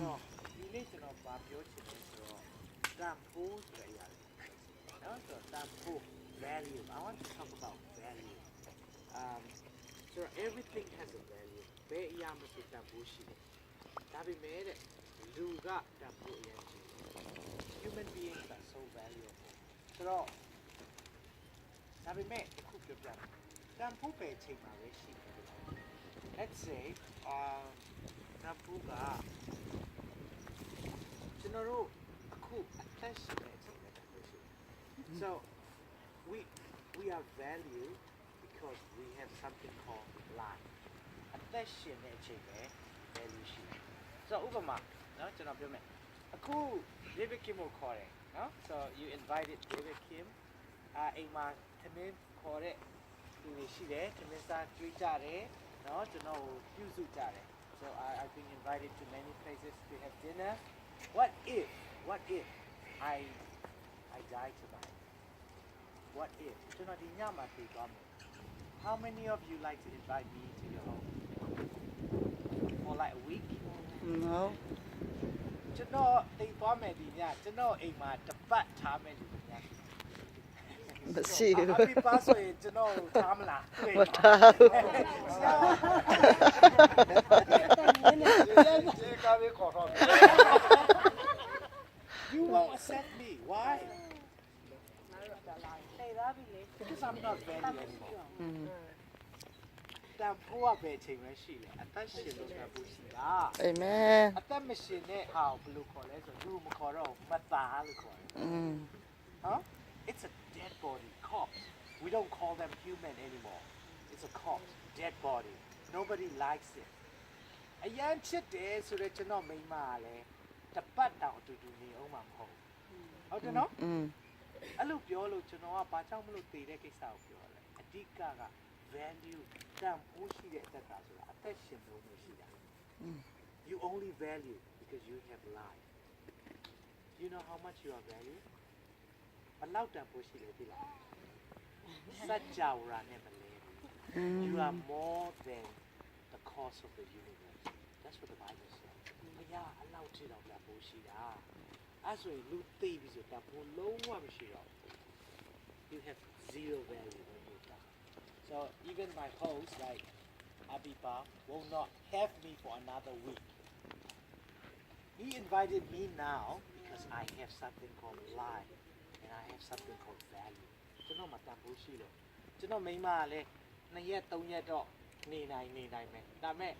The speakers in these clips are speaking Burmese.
တော့ဒီနေ့ကျွန်တော်ဗာပြောချင်တယ်ဆိုတော့တန်ဖိုးဆိုတဲ့အရာတွေနော်ဆိုတော့တန်ဖိုး value I want to talk about value so everything has a value ဘယ်အရာမှဆိုတန်ဖိုးရှိတယ်ဒါပေမဲ့တဲ့လူကတန်ဖိုးအရင်ရှိတယ် human beings are so valuable ဆိုတော့ဒါပေမဲ့အခုပြောပြတန်ဖိုးပဲချိန်မှာပဲရှိတယ် let's say တန်ဖိုးကကျွန်တော်တို့အခုအသက်ရှင်နေချိန်နဲ့တန်ဖိုးရှိတယ် so we are valued because we have something called life အသက်ရှင်နေချိန်နဲ့ value ရှိတယ် so ဥပမာနော်ကျွန်တော်ပြောမယ်အခု David Kim ကိုခေါ်တယ်နော် so you invited David Kim အိမ်မှာသမင်းခေါ်တဲ့လူတွေရှိတယ်သမင်းစားကြွေးကြတယ်နော်ကျွန်တော်ကိုပြုစုကြတယ် so I've been invited to many places to have dinner what if I die tonight what if ကျွန်တော်ဒီညမှာပြေးသွားမယ် how many of you like to invite me to your home for like a week no ကျွန်တော်အိမ်သွားမယ်ဒီညကျွန်တော်အိမ်မှာတပတ်ထားမယ်ဒီည မရှိဘူး အပိပါဆိုရင်ကျွန်တော်ထားမလား မထားဘူး You won't accept me why because I'm not value anymore တန်ဖိုးကပဲချိန်ပဲရှိတယ်အသက်ရှင်လို့တန်ဖိုးရှိတာ amen အသက်မရှင်တဲ့ဟာကိုဘယ်လိုခေါ်လဲဆိုတော့လူမခေါ်တော့မသားလို့ခေါ်တယ် Huh? It's a dead body, corpse. We don't call them human anymore. It's a corpse, dead body. Nobody likes it. အရန်ချစ်တယ်ဆိုတော့ကျွန်တော်မိန်းမကလည်းတပတ်တောင်အတူတူနေအောင်မှာမဟုတ်ဘူးဟုတ်တယ်နော်အဲ့လိုပြောလို့ကျွန်တော်ကဘာကြောင့်မလို့တည်တဲ့ကိစ္စကိုပြောလဲအဓိကက value တန်ဖိုးရှိတဲ့အသက်ကဆိုတာအသက်ရှင်လို့မရှိတာ You only value because you have life. You know how much you are valued? ဘယ်လောက်တန်ဖိုးရှိလဲသိလားစัจ java နဲ့မလဲ You are more than the cause of the universe. That's what the Bible says. ဘုရားအလောက်ထိတော့တန်ဖိုးရှိတာအဲ့ဆိုရင်လူသိပြီဆိုတန်ဖိုးလုံးဝမရှိတော့ You have zero value when you die. So even my host like Abiba will not have me for another week. He invited me now because I have something called life and I have something called value. ကျွန်တော်မှာတန်ဖိုးရှိတယ်ကျွန်တော်မိန်းမကလည်း2ရက်3ရက်တော့နေနိုင်မယ်ဒါပေမဲ့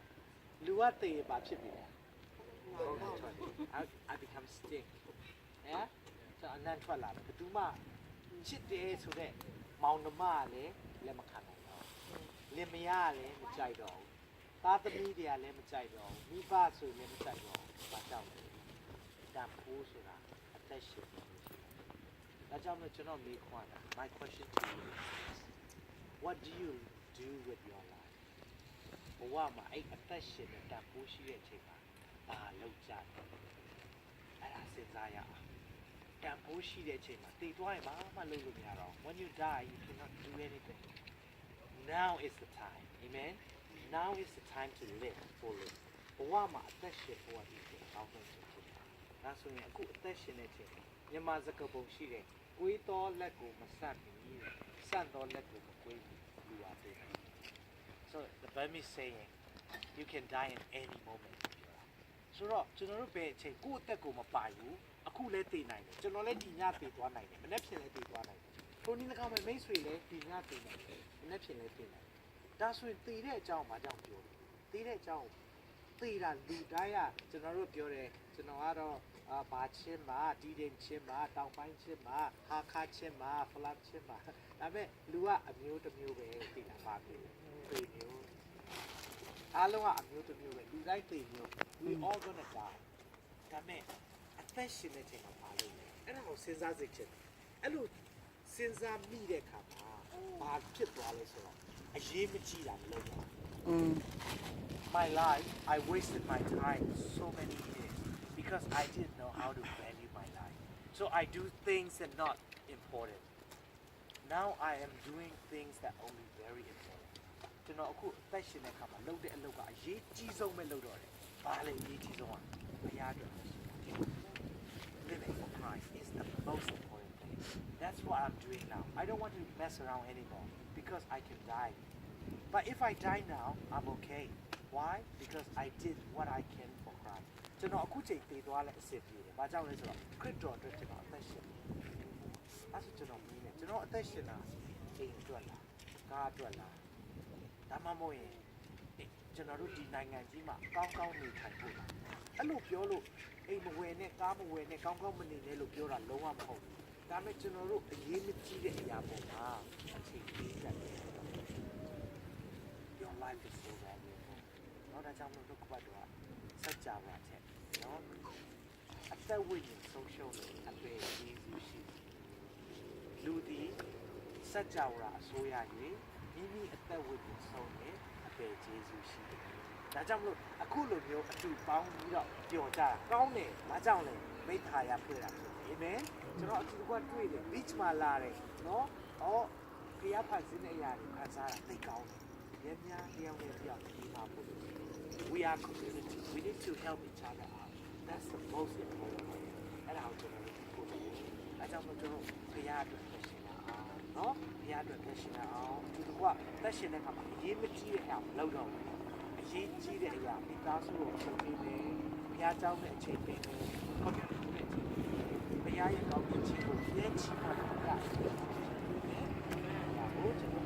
လူကတည်ပါဖြစ်ပြီလား I become stink yeah so အနံ့ထွက်လာတယ်ဘယ်သူမှချစ်တယ်ဆိုတော့မောင်နှမကလည်းလက်မခံနိုင်တော့လင်မယားကလည်းမကြိုက်တော့ဘူးသားသမီးတွေကလည်းမကြိုက်တော့ဘူးမိဘဆိုရင်လည်းမကြိုက်တော့ဘူးဘာကြောင့်လဲတန်ဖိုးဆိုတာအသက်ရှင်နေလို့ရှိတယ်ဒါကြောင့်မို့ကျွန်တော်မေးခွန်းတာ My question to you is what do you do with your life ဘဝမှာအဲ့အသက်ရှင်တဲ့တန်ဖိုးရှိတဲ့အချိန်မှာဘာလုပ်ကြလဲအဲ့ဒါစဉ်းစားရအောင်တန်ဖိုးရှိတဲ့အချိန်မှာတည်သွားရင်ဘာမှလုပ်လို့မရတော့ When you die you cannot do anything Now is the time amen Now is the time to live fully ဘဝမှာအသက်ရှင်ဖို့ဒီကောင်းဆုံးဖြစ်တယ်ဒါဆိုရင်အခုအသက်ရှင်တဲ့အချိန်မြန်မာစကားပုံရှိတယ်ကိုယ်တော်လက်ကိုမဆန့်ဘူးဆန့်တော်လက်ကိုမကွေးဘူးလူပါသေးတယ် So the Burmese saying you can die in any moment ဆိုတော့ကျွန်တော်တို့ပဲအချိန်ကိုယ့်အသက်ကိုမပိုင်ဘူးအခုလဲတည်နိုင်တယ်ကျွန်တော်လည်းဒီညတည်သွားနိုင်တယ်မနေ့ဖြစ်လဲတည်သွားနိုင်တယ်ထိုနည်း၎င်းပဲမိတ်ဆွေလည်းဒီညတည်နိုင်တယ်မနေ့ဖြစ်လဲတည်နိုင်တယ်ဒါဆိုရင်တည်တဲ့အကြောင်းဘာကြောင့်ပြောလဲတည်တဲ့အကြောင်းတည်တာလူတိုင်းကကျွန်တော်တို့ပြောတယ်ကျွန်တော်ကတော့ဘာချင်းမှာဒီဒင်ချင်းမှာတောင်ပိုင်းချင်းမှာဟာခါချင်းမှာဖလတ်ချင်းမှာဒါပေမဲ့လူကအမျိုးတစ်မျိုးပဲတည်တာပါပြီတည်မျိုးအားလုံးကအမျိုးတစ်မျိုးပဲလူတိုင်းတည်မျိုး we all gonna die ဒါပေမဲ့အသက်ရှင်တဲ့ချိန်မှာပါလို့အဲ့ဒါကိုစဉ်းစားစိတ်ချင်အဲ့လိုစဉ်းစားမိတဲ့အခါမှာဘာဖြစ်သွားလဲဆိုတော့အရေးမကြီးတာမလုပ်တော့ My life I wasted my time so many years because I didn't know how to value my life so I do things that not important now I am doing things that only very important ကျွန်တော်အခုအသက်ရှင်တဲ့အခါမှာလုပ်တဲ့အလုပ်ကအရေးကြီးဆုံးပဲလုပ်တော့တယ်ဘာလဲအရေးကြီးဆုံးอ่ะဘုရား အတွက် living for Christ is the most important thing. That's what I'm doing now. I don't want to mess around anymore because I can die. But if I die now, I'm okay. Why? Because I did what I can for Christ. ကျွန်တော်အခုချိန်တည်သွားလဲအစစ်ပြေတယ်။ဘာကြောင့်လဲဆိုတော့ခရစ်တော်အတွက်ကျွန်တော်အသက်ရှင်တယ်။အဲ့ဆိုကျွန်တော်မြင်တယ်ကျွန်တော်အသက်ရှင်တာအိမ်အတွက်လားကားအတွက်လားဒါမှမဟုတ်ရင်ကျွန်တော်တို့ဒီနိုင်ငံကြီးမှာကောင်းကောင်းနေထိုင်ဖို့လားအဲ့လိုပြောလို့အိမ်မဝယ်နဲ့ကားမဝယ်နဲ့ကောင်းကောင်းမနေနဲ့လို့ပြောတာလုံးဝမဟုတ်ဘူး။ဒါပေမဲ့ကျွန်တော်တို့အရေးမကြီးတဲ့အရာပေါ်မှာအခြေပေးတတ်တယ်။ Your life is so valuable. တော့ဒါကြောင့်မလို့တို့ကပတ်တော့စัจ java ချက်နော်အသက်ဝိညာဉ်ဆုံးရှုံးလို့အပေကြီးစုရှိလူဒီစัจ java အစိုးရ၍မိမိအသက်ဝိညာဉ်ဆုံးရင်အပေကြီးစုရှိတယ်ဒါကြောင့်မလို့အခုလိုမျိုးအတူပေါင်းပြီးတော့ပျော်ကြတာကောင်းတယ်ဘာကြောင့်လဲမိခါရဖွဲ့တာအာမင်ကျွန်တော်အတူကတွေ့တယ် beach မှာလာတယ်နော်ဟောဖျားဖန်စင်းတဲ့အရာတွေခံစားတာသိကောင်းတယ်ရများတယောက်နဲ့တယောက်ဒီမှာပို့လို့ we are community we need to help each other out that's the most important thing အဲ့ဒါကိုကျွန်တော်တို့ပို့လို့အဲကြောင့်မို့ကျွန်တော်ဖျားအတွက်သက်ရှင်တာနော်ဖျားအတွက်သက်ရှင်တာအောင်ဒီကသက်ရှင်တဲ့အခါမှာအရေးမကြီးတဲ့အရာမလုပ်တော့ဘူးအရေးကြီးတဲ့အရာမိသားစုကိုအချိန်ပေးမယ်ဖျားเจ้าနဲ့အချိန်ပေးမယ် community နဲ့အချိန်ပေးမယ်ဖျားရဲ့ကောင်းတဲ့ချီးကိုရဲချီးမှတ်တာဒါကိုကျွန်တော်